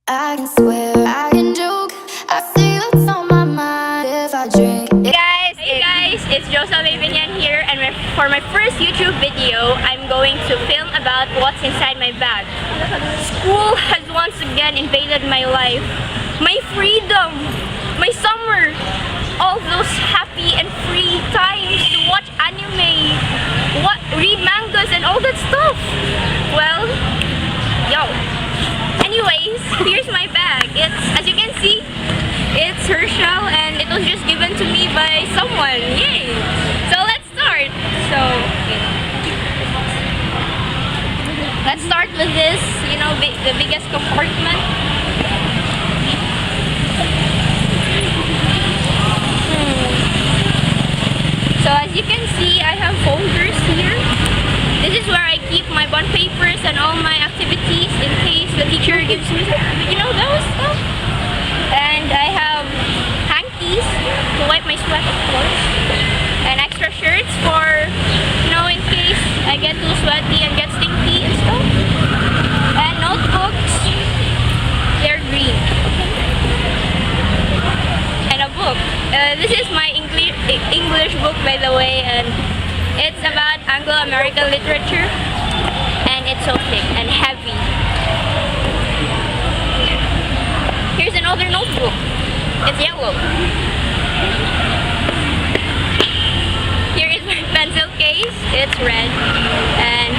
I can swear, I can joke. I see what's on my mind if I drink. Hey guys, it's Joselle Mae Biñan here, and for my first YouTube video, I'm going to film about what's inside my bag. School has once again invaded my life. My freedom, my summer, all those happy and free times to watch anime, read mangas and all that stuff. Well, anyways, here's my bag. It's, as you can see, it's Herschel, and it was just given to me by someone. Yay! So let's start. Let's start with this, the biggest compartment. So as you can see, I have folders here. This is where I keep my bond papers and all my activities in case the teacher gives me, those stuff. And I have hankies to wipe my sweat, of course. And extra shirts for, in case I get too sweaty and get stinky and stuff. And notebooks. They're green. And a book. This is my English book, by the way, and it's about Anglo-American literature, and it's so thick and heavy. Here's another notebook. It's yellow. Here is my pencil case. It's red, and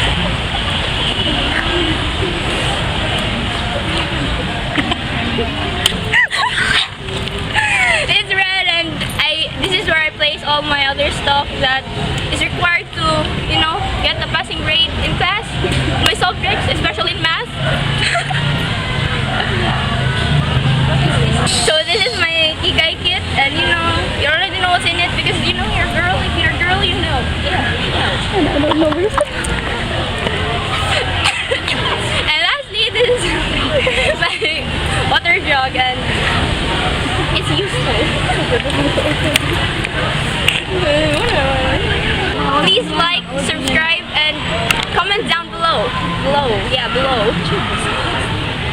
it's red, and this is where I place all my other stuff that is required to, get a passing grade in class. My subjects, especially in math. So this is my Kigay kit, and you already know what's in it because you're a girl. If you're a girl, you know. And lastly, this is my water jug, and it's useful. Please like, subscribe, and comment down below. Below.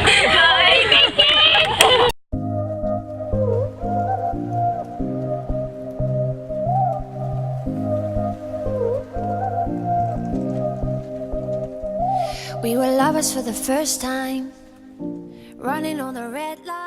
Bye. Thank you. We were lovers for the first time, running on the red light.